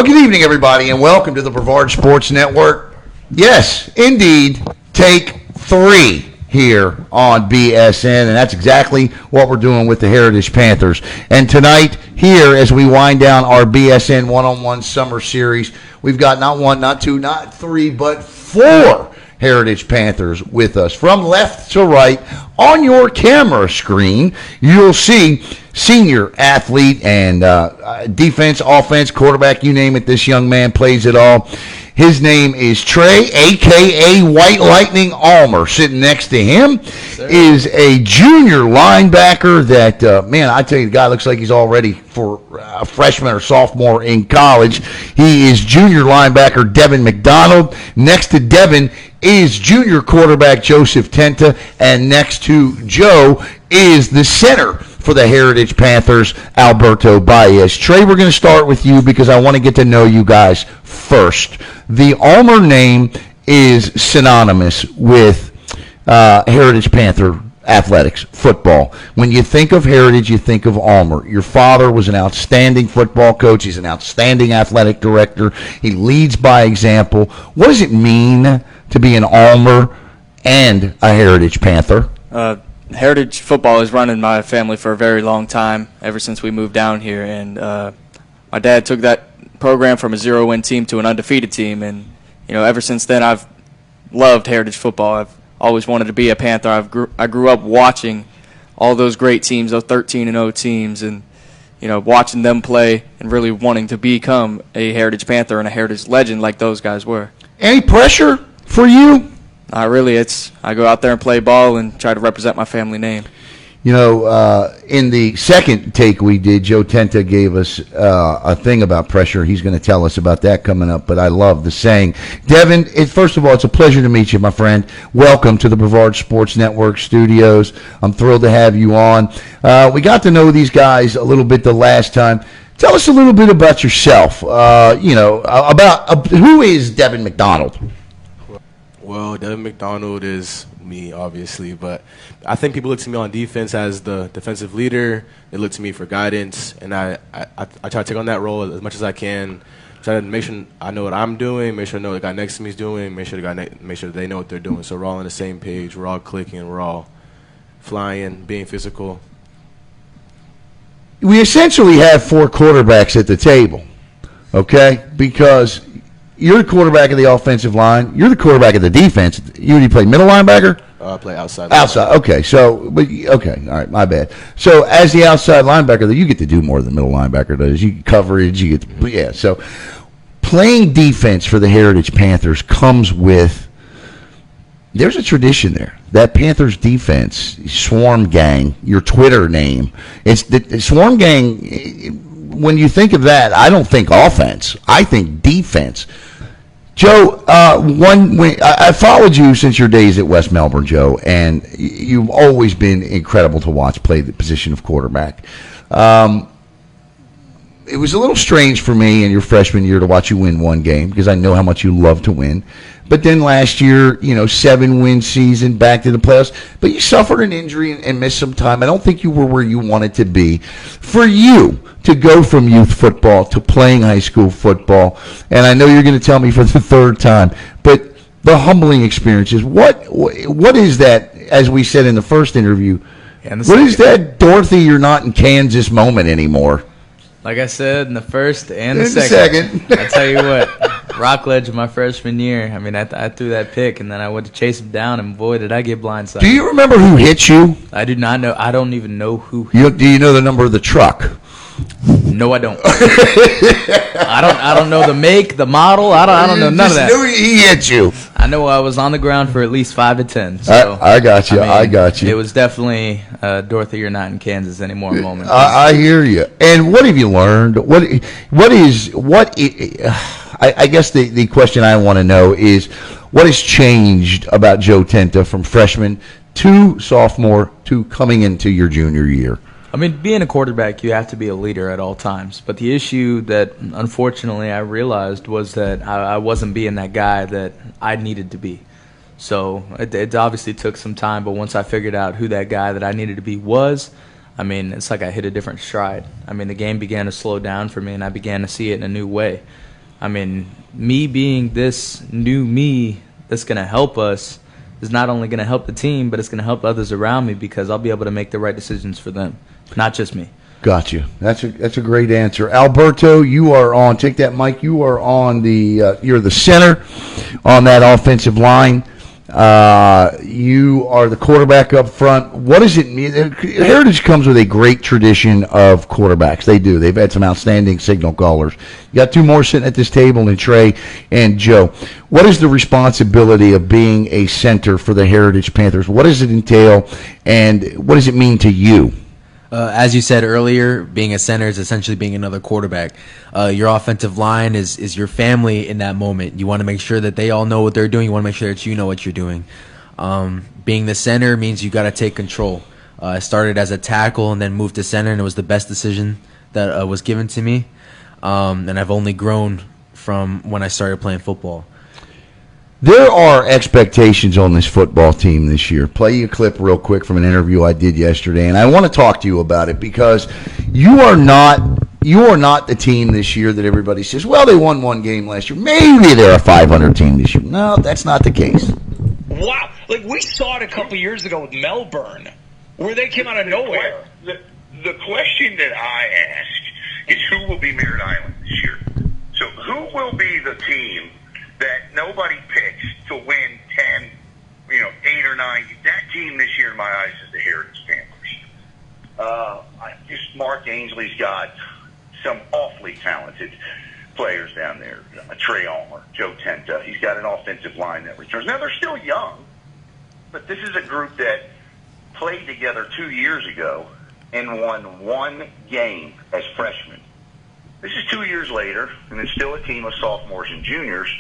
Well, good evening, everybody, and welcome to the Brevard Sports Network. Yes, indeed, take 3 here on BSN, and that's exactly what we're doing with the Heritage Panthers. And tonight, here, as we wind down our BSN one-on-one summer series, we've got not 1, not 2, not 3, but 4 Heritage Panthers with us. From left to right, on your camera screen, you'll see senior athlete and defense, offense, quarterback, you name it, this young man plays it all. His name is Trey, a.k.a. White Lightning Ulmer. Sitting next to him is a junior linebacker that, man, I tell you, the guy looks like he's all ready for a freshman or sophomore in college. He is junior linebacker Deaven Mcdonald. Next to Deaven is junior quarterback Joseph Tenta. And next to Joe is the center for the Heritage Panthers, Alberto Baez. Trey, we're going to start with you because I want to get to know you guys first. The Ulmer name is synonymous with Heritage Panther athletics, football. When you think of Heritage, you think of Ulmer. Your father was an outstanding football coach. He's an outstanding athletic director. He leads by example. What does it mean to be an Ulmer and a Heritage Panther? Heritage football has run in my family for a very long time, ever since we moved down here. And my dad took that program from a 0-win team to an undefeated team. And, you know, ever since then, I've loved Heritage football. I've always wanted to be a Panther. I grew up watching all those great teams, those 13-0 teams, and, you know, watching them play and really wanting to become a Heritage Panther and a Heritage legend like those guys were. Any pressure for you? Not really. I go out there and play ball and try to represent my family name. You know, in the second take we did, Joe Tenta gave us a thing about pressure. He's going to tell us about that coming up, but I love the saying. Deaven, first of all, it's a pleasure to meet you, my friend. Welcome to the Brevard Sports Network studios. I'm thrilled to have you on. We got to know these guys a little bit the last time. Tell us a little bit about yourself, about who is Deaven Mcdonald? Well, Deaven Mcdonald is me, obviously, but I think people look to me on defense as the defensive leader. They look to me for guidance, and I try to take on that role as much as I can. Try to make sure I know what I'm doing, make sure I know what the guy next to me is doing, make sure they know what they're doing. So we're all on the same page, we're all clicking, we're all flying, being physical. We essentially have 4 quarterbacks at the table, okay? Because you're the quarterback of the offensive line. You're the quarterback of the defense. You play middle linebacker? I play outside. Outside, okay. All right, my bad. So as the outside linebacker, you get to do more than the middle linebacker does. You get coverage, So playing defense for the Heritage Panthers comes with, there's a tradition there. That Panthers defense, Swarm Gang, your Twitter name. It's the Swarm Gang. When you think of that, I don't think offense. I think defense. Joe, I followed you since your days at West Melbourne, Joe, and you've always been incredible to watch play the position of quarterback. It was a little strange for me in your freshman year to watch you win one game because I know how much you love to win. But then last year, 7-win season, back to the playoffs. But you suffered an injury and missed some time. I don't think you were where you wanted to be. For you to go from youth football to playing high school football, and I know you're going to tell me for the third time, but the humbling experiences, what is that, as we said in the first interview, what is that Dorothy, you're not in Kansas moment anymore? Like I said, in the first and the second. I tell you what, Rockledge in my freshman year, I mean, I threw that pick, and then I went to chase him down, and boy, did I get blindsided. Do you remember who hit you? I do not know. I don't even know who. Do you know the number of the truck? No, I don't. I don't know the make, the model. I don't know none of that. Knew he hit you. I know I was on the ground for at least 5 to 10. So I got you. I got you. It was definitely Dorothy, you're not in Kansas anymore moment. I hear you. And what have you learned? I guess the question I want to know is, what has changed about Joe Tenta from freshman to sophomore to coming into your junior year? I mean, being a quarterback, you have to be a leader at all times. But the issue that, unfortunately, I realized was that I wasn't being that guy that I needed to be. So it obviously took some time, but once I figured out who that guy that I needed to be was, I mean, it's like I hit a different stride. I mean, the game began to slow down for me, and I began to see it in a new way. I mean, me being this new me that's going to help us is not only going to help the team, but it's going to help others around me because I'll be able to make the right decisions for them, not just me. Got you. That's a great answer. Alberto, you are on. Take that mic. You are on you're the center on that offensive line. You are the quarterback up front. What does it mean? Heritage comes with a great tradition of quarterbacks. They do. They've had some outstanding signal callers. You got two more sitting at this table, and Trey and Joe. What is the responsibility of being a center for the Heritage Panthers? What does it entail, and what does it mean to you? As you said earlier, being a center is essentially being another quarterback. Your offensive line is your family in that moment. You want to make sure that they all know what they're doing. You want to make sure that you know what you're doing. Being the center means you got to take control. I started as a tackle and then moved to center, and it was the best decision that was given to me. And I've only grown from when I started playing football. There are expectations on this football team this year. Play you a clip real quick from an interview I did yesterday, and I want to talk to you about it because you are not the team this year that everybody says, well, they won one game last year. Maybe they're a 500 team this year. No, that's not the case. Wow. Like, we saw it a couple years ago with Melbourne, where they came out of nowhere. The question that I ask is who will be Merritt Island this year? So who will be the team that nobody picks to win 10, 8 or 9. That team this year, in my eyes, is the Heritage Panthers. Mark Ainsley's got some awfully talented players down there. Trey, Ulmer, Joe Tenta. He's got an offensive line that returns. Now, they're still young, but this is a group that played together 2 years ago and won one game as freshmen. This is 2 years later, and it's still a team of sophomores and juniors.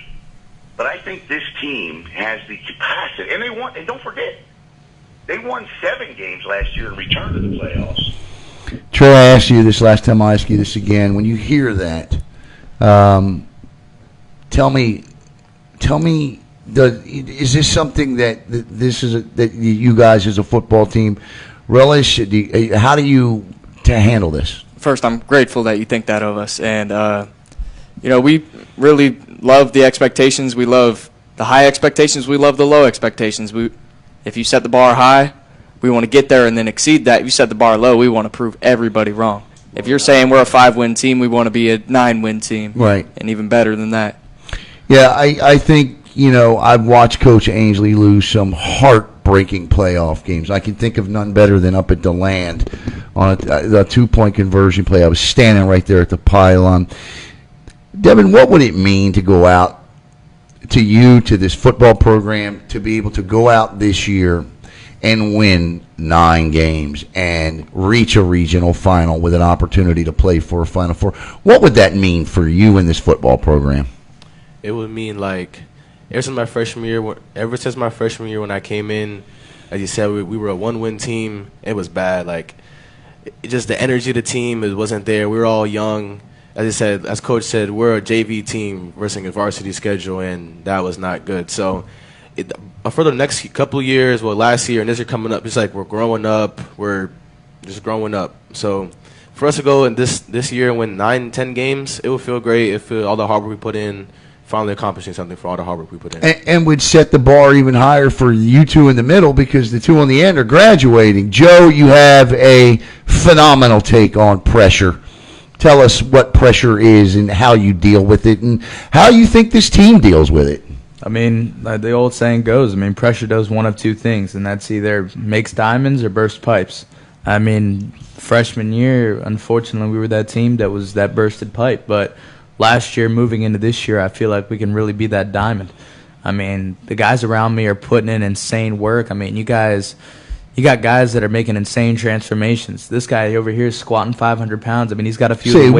But I think this team has the capacity, and and don't forget, they won 7 games last year and returned to the playoffs. Trey, I asked you this last time. I'll ask you this again. When you hear that, tell me, is this something that you guys as a football team relish? How do you handle this? First, I'm grateful that you think that of us, and we really love the expectations. We love the high expectations. We love the low expectations. If you set the bar high, we want to get there and then exceed that. If you set the bar low, we want to prove everybody wrong. If you're saying we're a 5-win team, we want to be a 9-win team. Right. And even better than that. Yeah, I think, I've watched Coach Ainsley lose some heartbreaking playoff games. I can think of none better than up at DeLand on a 2-point conversion play. I was standing right there at the pylon. Deaven, what would it mean to go out to this football program, to be able to go out this year and win 9 games and reach a regional final with an opportunity to play for a Final Four? What would that mean for you in this football program? It would mean, like, ever since my freshman year when I came in, as you said, we were a 1-win team. It was bad. Like, just the energy of the team, it wasn't there. We were all young. As Coach said, we're a JV team versus a varsity schedule, and that was not good. So for the next couple of years, last year and this year coming up, it's like we're growing up. We're just growing up. So for us to go in this year and win 9, 10 games, it would feel great. It feel all the hard work we put in, finally accomplishing something for all the hard work we put in. And would set the bar even higher for you two in the middle because the two on the end are graduating. Joe, you have a phenomenal take on pressure. Tell us what pressure is and how you deal with it and how you think this team deals with it. I mean, like the old saying goes, pressure does one of two things, and that's either makes diamonds or bursts pipes. Freshman year, unfortunately, we were that team that bursted pipe. But last year, moving into this year, I feel like we can really be that diamond. The guys around me are putting in insane work. You got guys that are making insane transformations. This guy over here is squatting 500 pounds. He's got a few.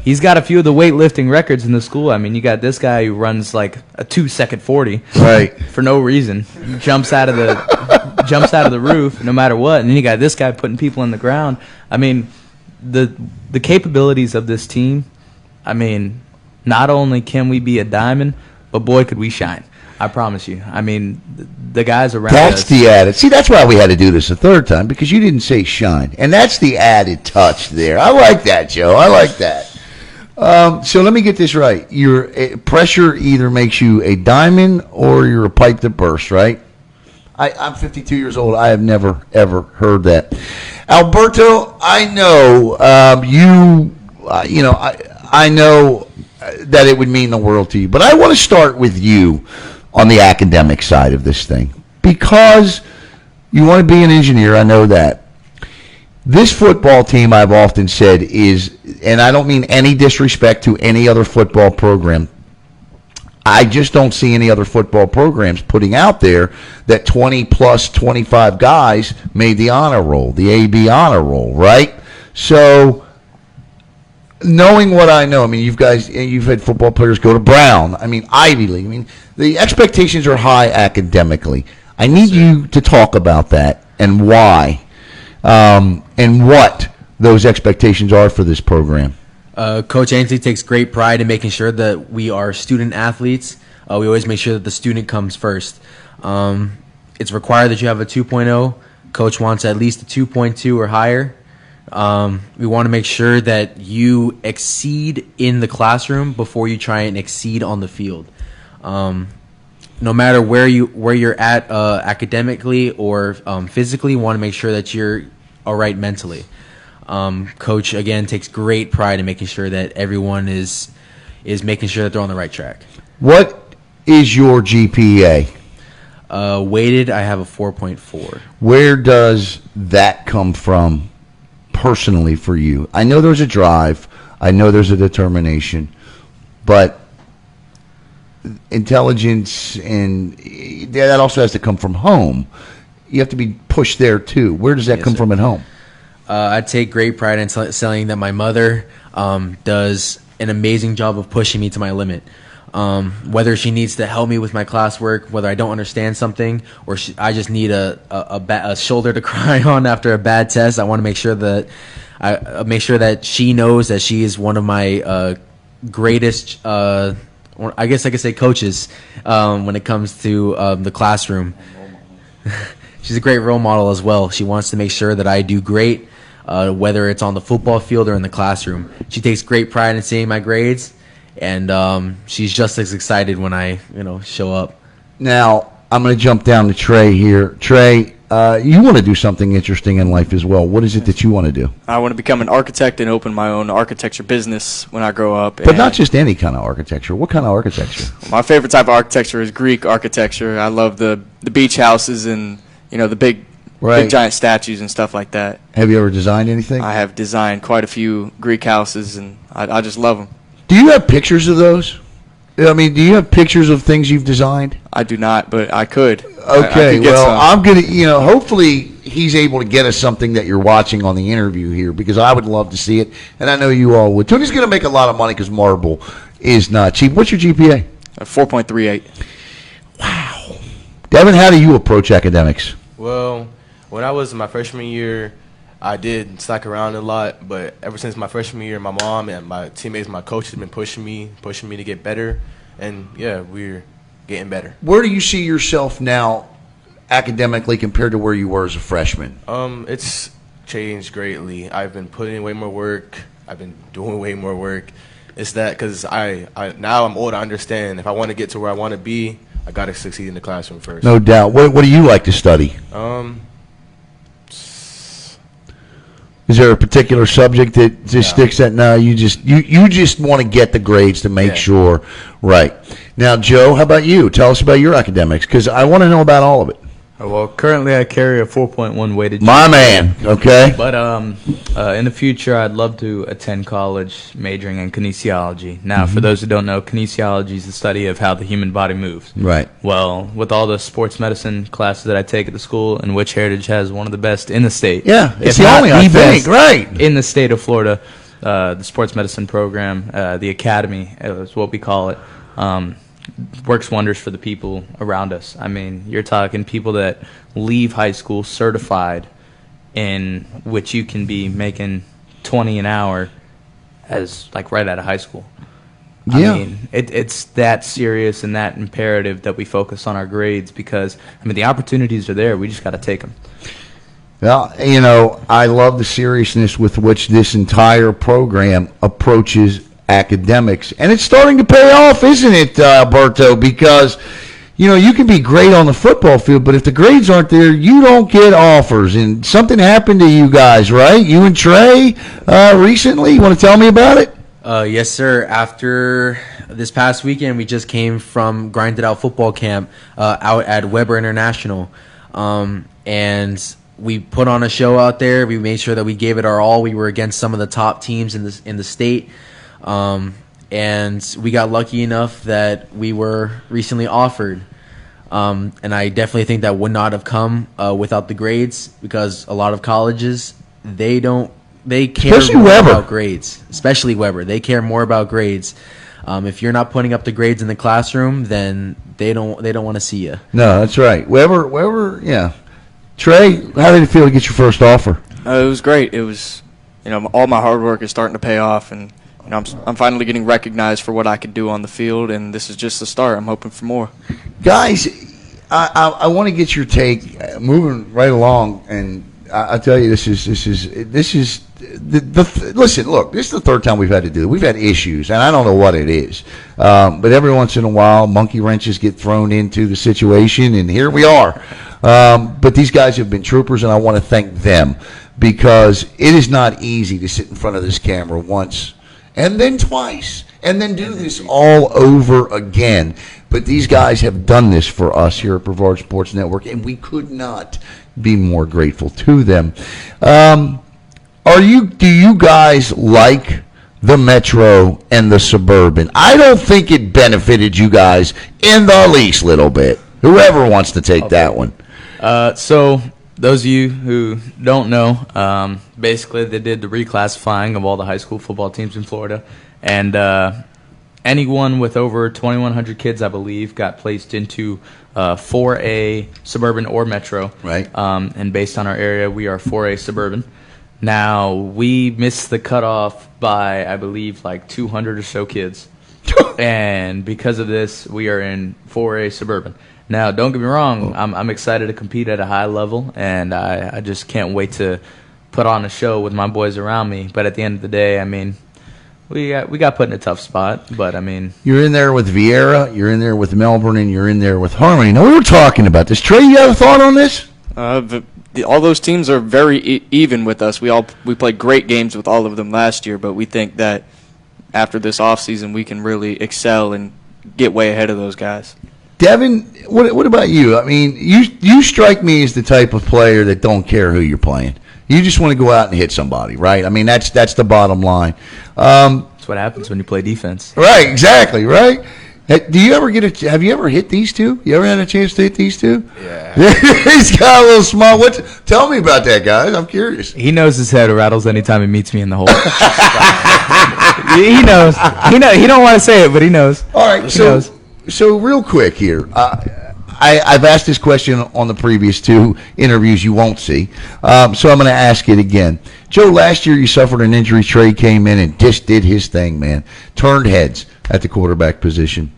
He's got a few of the weightlifting records in the school. You got this guy who runs like a 2-second 40, right, for no reason. He jumps out of the roof no matter what. And then you got this guy putting people in the ground. The capabilities of this team. Not only can we be a diamond, but boy, could we shine. I promise you. The guys around us. That's the added. See, that's why we had to do this a third time, because you didn't say shine. And that's the added touch there. I like that, Joe. I like that. So let me get this right. Your pressure either makes you a diamond or you're a pipe that bursts, right? I'm 52 years old. I have never, ever heard that. Alberto, I know I know that it would mean the world to you. But I want to start with you on the academic side of this thing. Because you want to be an engineer, I know that. This football team, I've often said, is, and I don't mean any disrespect to any other football program, I just don't see any other football programs putting out there that 20 plus 25 guys made the honor roll, the AB honor roll, right? So, knowing what I know, I mean, you've had football players go to Brown, I mean, Ivy League. I mean, the expectations are high academically. I need you to talk about that and why, and what those expectations are for this program. Coach Ainsley takes great pride in making sure that we are student athletes. We always make sure that the student comes first. It's required that you have a 2.0. Coach wants at least a 2.2 or higher. We want to make sure that you exceed in the classroom before you try and exceed on the field. No matter where you're at academically or physically, we want to make sure that you're all right mentally. Coach, again, takes great pride in making sure that everyone is making sure that they're on the right track. What is your GPA? Weighted, I have a 4.4. Where does that come from personally for you? I know there's a drive. I know there's a determination. But intelligence, and that also has to come from home. You have to be pushed there, too. Where does that come from at home? I take great pride in saying that my mother does an amazing job of pushing me to my limit. Whether she needs to help me with my classwork, whether I don't understand something, or I just need a shoulder to cry on after a bad test, I want to make sure that she knows that she is one of my greatest, I guess I could say, coaches when it comes to the classroom. She's a great role model as well. She wants to make sure that I do great, whether it's on the football field or in the classroom. She takes great pride in seeing my grades, and she's just as excited when I, show up. Now, I'm going to jump down to Trey here. Trey, you want to do something interesting in life as well. What is it that you want to do? I want to become an architect and open my own architecture business when I grow up. But not just any kind of architecture. What kind of architecture? My favorite type of architecture is Greek architecture. I love the beach houses and the big giant statues and stuff like that. Have you ever designed anything? I have designed quite a few Greek houses, and I just love them. Do you have pictures of those? I mean, do you have pictures of things you've designed? I do not, but I could. Okay, I could get some. I'm going to, hopefully he's able to get us something that you're watching on the interview here, because I would love to see it, and I know you all would. Tony's going to make a lot of money because marble is not cheap. What's your GPA? 4.38. Wow. Deaven, how do you approach academics? Well, when I was in my freshman year, I did slack around a lot, but ever since my freshman year, my mom and my teammates, my coach have been pushing me to get better, and yeah, we're getting better. Where do you see yourself now academically compared to where you were as a freshman? It's changed greatly. I've been putting in way more work. I've been doing way more work. It's that because now I'm old, I understand if I want to get to where I want to be, I got to succeed in the classroom first. No doubt. What do you like to study? Is there a particular subject that just sticks out? No, you just want to get the grades to make sure. Right. Now, Joe, how about you? Tell us about your academics, because I want to know about all of it. Well, currently I carry a 4.1 weighted. My man, okay. But in the future, I'd love to attend college majoring in kinesiology. Now, for those who don't know, kinesiology is the study of how the human body moves. Right. Well, with all the sports medicine classes that I take at the school, and which Heritage has one of the best in the state. Yeah, it's if the not only, I think, best right. in the state of Florida, the sports medicine program, the academy is what we call it. Works wonders for the people around us. I mean, you're talking people that leave high school certified, in which you can be making $20 an hour as like right out of high school. Yeah. I mean, it's that serious and that imperative that we focus on our grades, because I mean the opportunities are there. We just got to take them. Well, I love the seriousness with which this entire program approaches academics. And it's starting to pay off, isn't it, Alberto? Because, you can be great on the football field, but if the grades aren't there, you don't get offers. And something happened to you guys, right? You and Trey recently. You want to tell me about it? Yes, sir. After this past weekend, we just came from Grinded Out Football Camp out at Weber International. And we put on a show out there. We made sure that we gave it our all. We were against some of the top teams in the state. And we got lucky enough that we were recently offered. And I definitely think that would not have come without the grades, because a lot of colleges, they care Especially more Weber. about grades. Especially Weber. They care more about grades. If you're not putting up the grades in the classroom, then they don't want to see you. No, that's right. Weber, yeah. Trey, how did it feel to get your first offer? It was great. It was, all my hard work is starting to pay off, and I'm finally getting recognized for what I can do on the field, and this is just the start. I'm hoping for more. Guys, I want to get your take, moving right along, and I tell you, this is listen. Look, this is the third time we've had to do it. We've had issues, and I don't know what it is, but every once in a while, monkey wrenches get thrown into the situation, and here we are. But these guys have been troopers, and I want to thank them, because it is not easy to sit in front of this camera once and then twice and then do this all over again. But these guys have done this for us here at Brevard Sports Network, and we could not be more grateful to them. Do you guys like the Metro and the Suburban? I don't think it benefited you guys in the least little bit. Whoever wants to take that one. So those of you who don't know, basically they did the reclassifying of all the high school football teams in Florida, and anyone with over 2,100 kids, I believe, got placed into 4A Suburban or Metro. Right. And based on our area, we are 4A Suburban. Now, we missed the cutoff by, I believe, like 200 or so kids. And because of this, we are in 4A Suburban. Now, don't get me wrong, I'm excited to compete at a high level, and I just can't wait to put on a show with my boys around me. But at the end of the day, I mean, we got put in a tough spot, but I mean, you're in there with Vieira, you're in there with Melbourne, and you're in there with Harmony. Now, we were talking about this. Trey, you have a thought on this? All those teams are very even with us. We played great games with all of them last year, but we think that after this offseason, we can really excel and get way ahead of those guys. Deaven, what about you? I mean, you strike me as the type of player that don't care who you're playing. You just want to go out and hit somebody, right? I mean, that's the bottom line. that's what happens when you play defense. Right, exactly, right? Do you ever have you ever hit these two? You ever had a chance to hit these two? Yeah. He's got a little small. Tell me about that, guys. I'm curious. He knows his head rattles anytime he meets me in the hole. He knows. He don't want to say it, but he knows. All right, so real quick here. I've asked this question on the previous two interviews you won't see, so I'm going to ask it again. Joe, last year you suffered an injury. Trey came in and just did his thing, man. Turned heads at the quarterback position.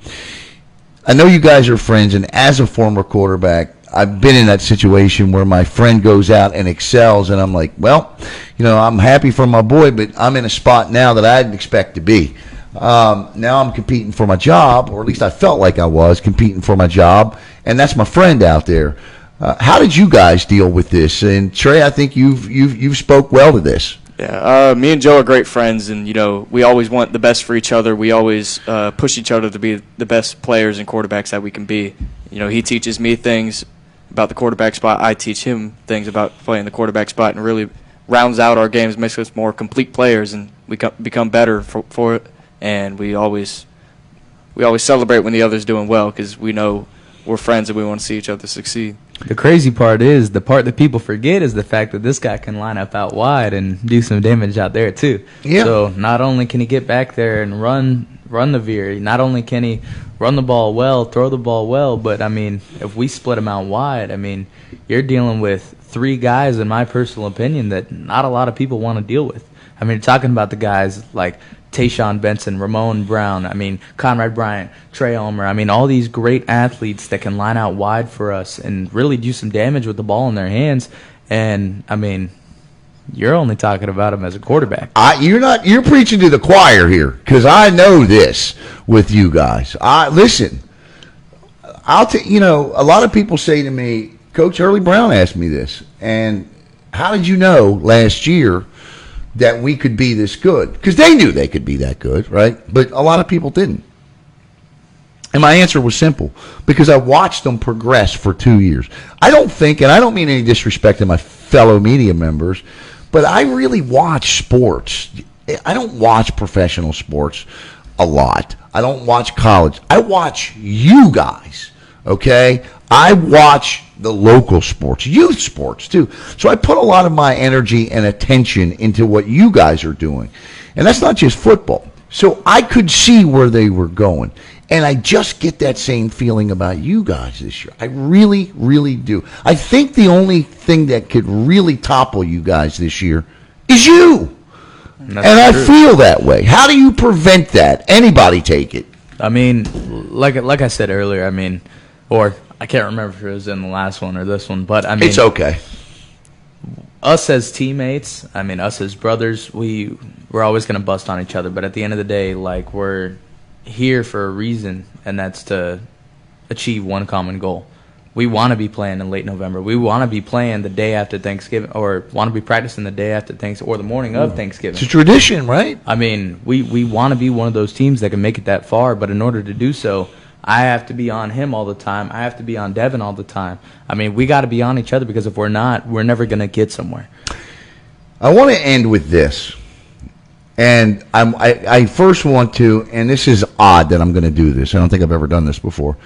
I know you guys are friends, and as a former quarterback, I've been in that situation where my friend goes out and excels, and I'm like, well, I'm happy for my boy, but I'm in a spot now that I didn't expect to be. Now I'm competing for my job, or at least I felt like I was competing for my job, and that's my friend out there. How did you guys deal with this? And Trey, I think you've spoke well to this. Yeah, me and Joe are great friends, and we always want the best for each other. We always push each other to be the best players and quarterbacks that we can be. He teaches me things about the quarterback spot. I teach him things about playing the quarterback spot, and really rounds out our games, makes us more complete players, and we become better for it. And we always celebrate when the other's doing well, because we know we're friends and we want to see each other succeed. The crazy part is, the part that people forget is the fact that this guy can line up out wide and do some damage out there too. Yeah. So not only can he get back there and run the veer, not only can he run the ball well, throw the ball well, but I mean, if we split him out wide, I mean, you're dealing with three guys, in my personal opinion, that not a lot of people want to deal with. I mean, you're talking about the guys like Tayshawn Benson, Ramon Brown, I mean, Conrad Bryant, Trey Ulmer. I mean, all these great athletes that can line out wide for us and really do some damage with the ball in their hands. And, I mean, You're only talking about him as a quarterback. You're preaching to the choir here, because I know this with you guys. Listen, a lot of people say to me, Coach Hurley Brown asked me this, and how did you know last year that we could be this good? Because they knew they could be that good, right? But a lot of people didn't. And my answer was simple, because I watched them progress for 2 years. I don't think, and I don't mean any disrespect to my fellow media members, but I really watch sports. I don't watch professional sports a lot. I don't watch college. I watch you guys, okay? I watch the local sports, youth sports too. So I put a lot of my energy and attention into what you guys are doing. And that's not just football. So I could see where they were going. And I just get that same feeling about you guys this year. I really, really do. I think the only thing that could really topple you guys this year is you. And I feel that way. How do you prevent that? Anybody take it. I mean, like I said earlier, or I can't remember if it was in the last one or this one, but it's okay. Us as teammates, us as brothers, we're always going to bust on each other. But at the end of the day, we're here for a reason, and that's to achieve one common goal. We want to be playing in late November. We want to be playing the day after Thanksgiving, or want to be practicing the day after Thanksgiving, or the morning of Thanksgiving. It's a tradition, right? We want to be one of those teams that can make it that far, but in order to do so, I have to be on him all the time. I have to be on Deaven all the time. We got to be on each other, because if we're not, we're never going to get somewhere. I want to end with this. And I first want to, and this is odd that I'm going to do this. I don't think I've ever done this before.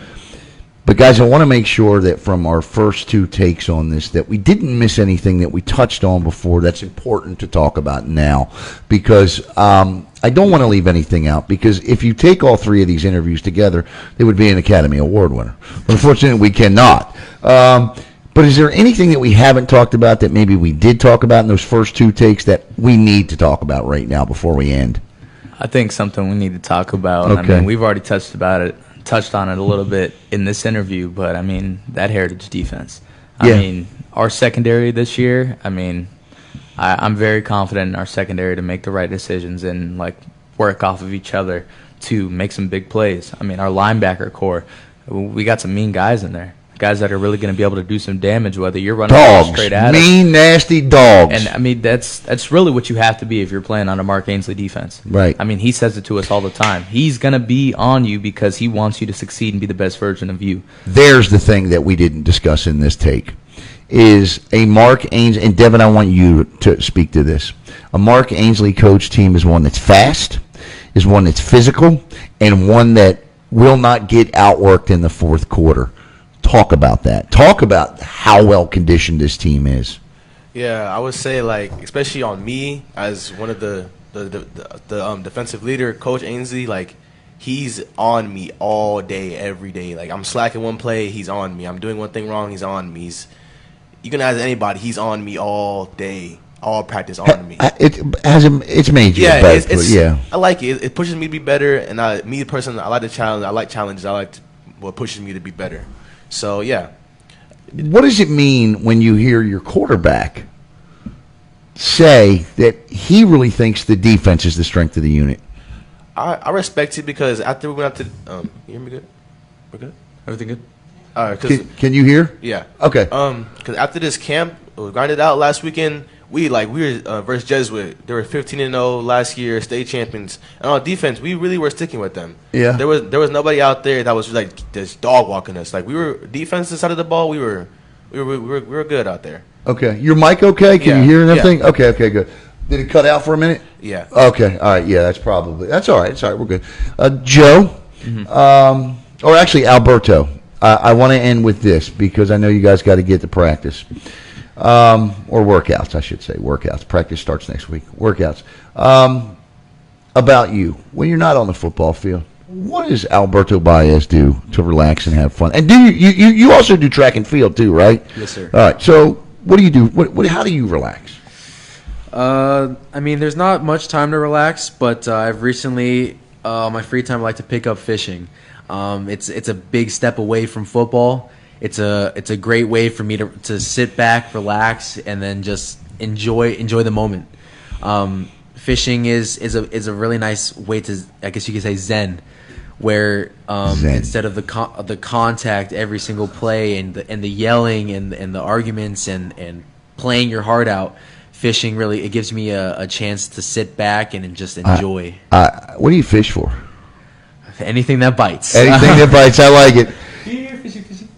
But, guys, I want to make sure that from our first two takes on this, that we didn't miss anything that we touched on before that's important to talk about now. Because I don't want to leave anything out. Because if you take all three of these interviews together, they would be an Academy Award winner. But unfortunately, we cannot. But is there anything that we haven't talked about that maybe we did talk about in those first two takes that we need to talk about right now before we end? I think something we need to talk about. Okay. We've already touched on it a little bit in this interview, but that heritage defense. Our secondary this year. I'm very confident in our secondary to make the right decisions and work off of each other to make some big plays. Our linebacker core, we got some mean guys in there. Guys that are really going to be able to do some damage, whether you're running straight at mean, nasty dogs. And that's really what you have to be if you're playing on a Mark Ainsley defense. Right. He says it to us all the time. He's going to be on you because he wants you to succeed and be the best version of you. There's the thing that we didn't discuss in this take. Is a Mark Ainsley, and Deaven, I want you to speak to this. A Mark Ainsley coach team is one that's fast, is one that's physical, and one that will not get outworked in the fourth quarter. Talk about that. Talk about how well conditioned this team is. Yeah, I would say especially on me as one of the defensive leader, Coach Ainsley, he's on me all day, every day. I'm slacking one play, he's on me. I'm doing one thing wrong, he's on me. You can ask anybody, he's on me all day, all practice on me. It's made you better. I like it. It pushes me to be better, and me personally, I like the challenge. I like challenges. I like what pushes me to be better. So, yeah. What does it mean when you hear your quarterback say that he really thinks the defense is the strength of the unit? I respect it because after we went out to you hear me good? We're good? Everything good? All right. Can you hear? Yeah. Okay. Because after this camp, we grinded out last weekend. We were versus Jesuit. They were 15-0 last year, state champions. And on defense, we really were sticking with them. Yeah. There was nobody out there that was just dog walking us. We were defensive side of the ball. We were good out there. Okay. Your mic okay? Can you hear and everything? Yeah. Okay, good. Did it cut out for a minute? Yeah. Okay. All right. Yeah, that's all right. It's all right. We're good. Joe, or actually Alberto. I want to end with this because I know you guys got to get to practice. Or workouts, I should say. Workouts. Practice starts next week. Workouts. About you, when you're not on the football field, what does Alberto Baez do to relax and have fun? And do you also do track and field too, right? Yes, sir. All right. So what do you do? How do you relax? There's not much time to relax, but I've recently, my free time, I like to pick up fishing. It's a big step away from football. It's a great way for me to sit back, relax, and then just enjoy the moment. Fishing is a really nice way to, I guess you could say, zen, where instead of the contact every single play and the yelling and the arguments and playing your heart out, fishing really, it gives me a chance to sit back and just enjoy. What do you fish for? Anything that bites. Anything that bites. I like it.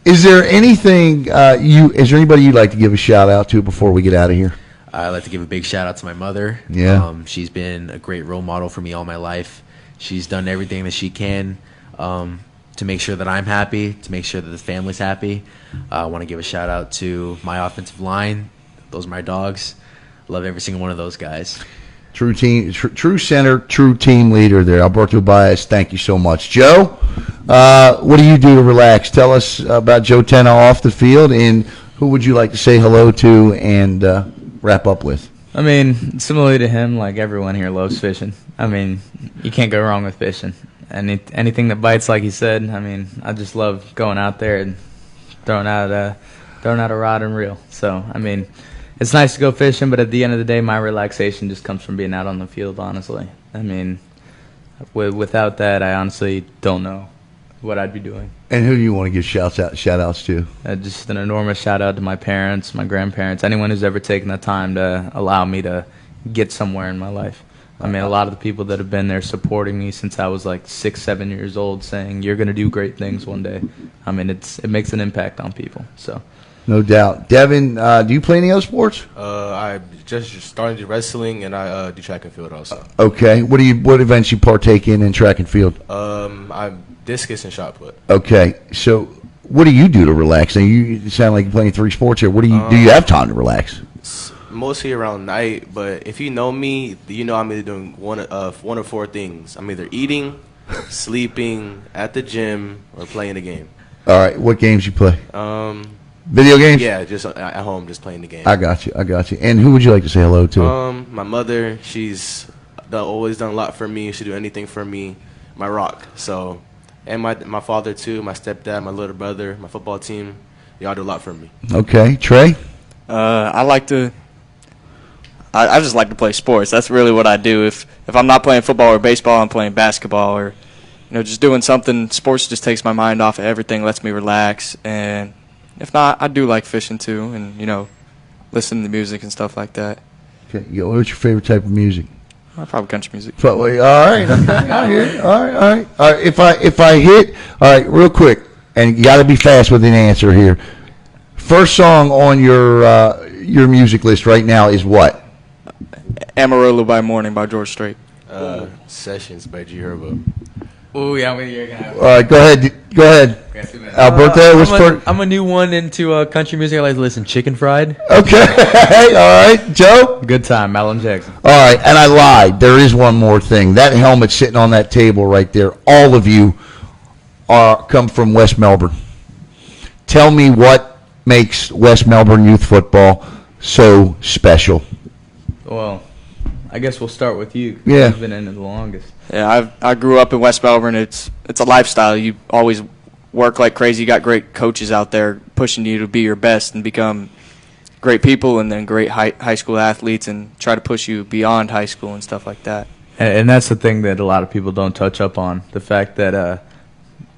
Is there anything is there anybody you'd like to give a shout out to before we get out of here? I'd like to give a big shout out to my mother. Yeah. She's been a great role model for me all my life. She's done everything that she can to make sure that I'm happy, to make sure that the family's happy. I want to give a shout out to my offensive line. Those are my dogs. Love every single one of those guys. True team, true center, true team leader there. Alberto Baez, thank you so much. Joe, what do you do to relax? Tell us about Joe Tenta off the field, and who would you like to say hello to and wrap up with? I mean, similarly to him, like everyone here loves fishing. I mean, you can't go wrong with fishing. Anything that bites, like he said, I mean, I just love going out there and throwing out a rod and reel. So, I mean, it's nice to go fishing, but at the end of the day, my relaxation just comes from being out on the field, honestly. I mean, without that, I honestly don't know what I'd be doing. And who do you want to give shout-outs to? Just an enormous shout-out to my parents, my grandparents, anyone who's ever taken the time to allow me to get somewhere in my life. I mean, a lot of the people that have been there supporting me since I was like 6, 7 years old, saying, you're going to do great things one day. I mean, it makes an impact on people, so. No doubt. Deaven, do you play any other sports? I just started wrestling, and I do track and field also. Okay. What events you partake in track and field? I'm discus and shot put. Okay. So what do you do to relax? Now, you sound like you're playing 3 sports here. What do you have time to relax? Mostly around night, but if you know me, you know I'm either doing one of 4 things. I'm either eating, sleeping, at the gym, or playing a game. All right. What games you play? Video games? Yeah, just at home, just playing the game. I got you. And who would you like to say hello to? My mother. She's always done a lot for me. She'd do anything for me. My rock. So, and my father too. My stepdad, my little brother, my football team. Y'all do a lot for me. Okay, Trey. I just like to play sports. That's really what I do. If I'm not playing football or baseball, I'm playing basketball or just doing something. Sports just takes my mind off of everything, lets me relax. And if not, I do like fishing too, and listen to music and stuff like that. Okay, what's your favorite type of music? Probably country music. All right, okay, I hear it. All right. If I hit, all right, real quick, and you got to be fast with an answer here. First song on your music list right now is what? Amarillo by Morning by George Strait. Sessions by G Herbo. Oh yeah, you're gonna have. All right, go ahead. Alberto, what's first? I'm a new one into country music. I like to listen Chicken Fried. Okay, all right, Joe. Good time, Alan Jackson. All right, and I lied. There is one more thing. That helmet sitting on that table right there. All of you come from West Melbourne. Tell me what makes West Melbourne youth football so special. Well, I guess we'll start with you. Yeah. You've been in it the longest. Yeah, I grew up in West Melbourne. It's a lifestyle. You always work like crazy. You got great coaches out there pushing you to be your best and become great people, and then great high school athletes, and try to push you beyond high school and stuff like that. And that's the thing that a lot of people don't touch up on, the fact that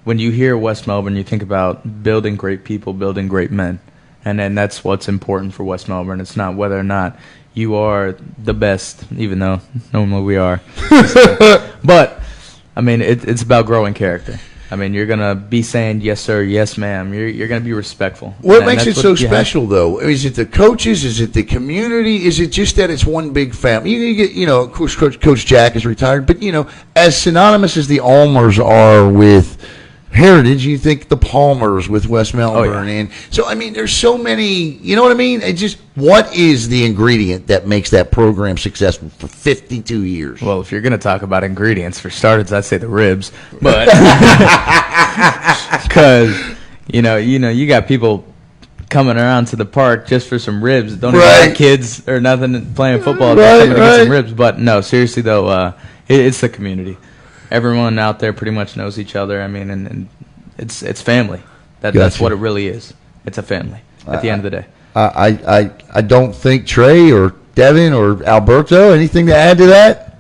when you hear West Melbourne, you think about building great people, building great men. And then that's what's important for West Melbourne. It's not whether or not you are the best, even though normally we are. But, I mean, it's about growing character. I mean, you're going to be saying, yes, sir, yes, ma'am. You're going to be respectful. What makes it so special, though? Is it the coaches? Is it the community? Is it just that it's one big family? You get, of course, Coach Jack is retired, but, as synonymous as the Ulmers are with Heritage, you think the Palmers with West Melbourne. Oh, yeah. And so, I mean, there's so many, you know what I mean? It just, what is the ingredient that makes that program successful for 52 years? Well, if you're going to talk about ingredients, for starters, I'd say the ribs. But because, you got people coming around to the park just for some ribs. Don't even have kids or nothing playing football. Just coming to get some ribs. But no, seriously though, it's the community. Everyone out there pretty much knows each other. I mean, and it's family. That's what it really is. It's a family at the end of the day. I don't think Trey or Deaven or Alberto, anything to add to that?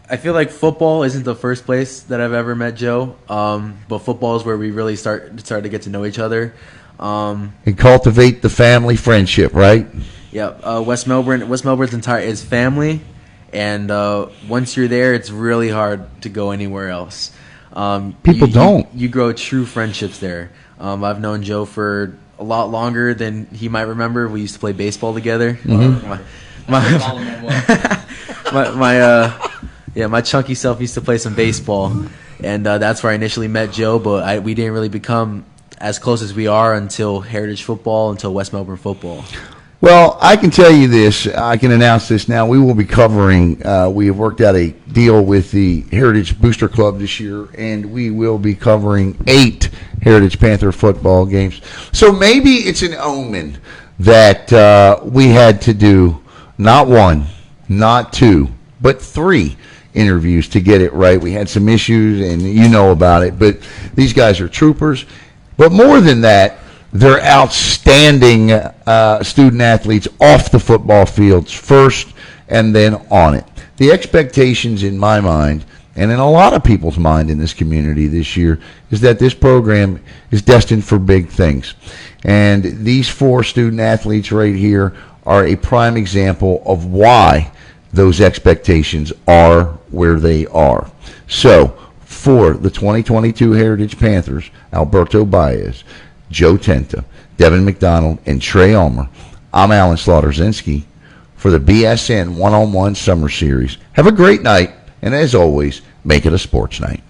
I feel like football isn't the first place that I've ever met Joe, but football is where we really start to get to know each other. And cultivate the family friendship, right? Yeah, West Melbourne's entire is family, and once you're there, it's really hard to go anywhere else. People don't. You grow true friendships there. I've known Joe for a lot longer than he might remember. We used to play baseball together. My chunky self used to play some baseball, and that's where I initially met Joe. But we didn't really become as close as we are until Heritage Football, until West Melbourne Football. Well, I can tell you this. I can announce this now. We will be covering, we have worked out a deal with the Heritage Booster Club this year, and we will be covering 8 Heritage Panther football games. So maybe it's an omen that we had to do not 1, not 2, but 3 interviews to get it right. We had some issues, and you know about it, but these guys are troopers. But more than that, they're outstanding student athletes off the football fields first and then on it. The expectations in my mind, and in a lot of people's mind in this community this year, is that this program is destined for big things. And these 4 student athletes right here are a prime example of why those expectations are where they are. So, for the 2022 Heritage Panthers, Alberto Baez, Joe Tenta, Deaven Mcdonald, and Trey Ulmer, I'm Alan Slaughter-Zinski for the BSN One-on-One Summer Series. Have a great night, and as always, make it a sports night.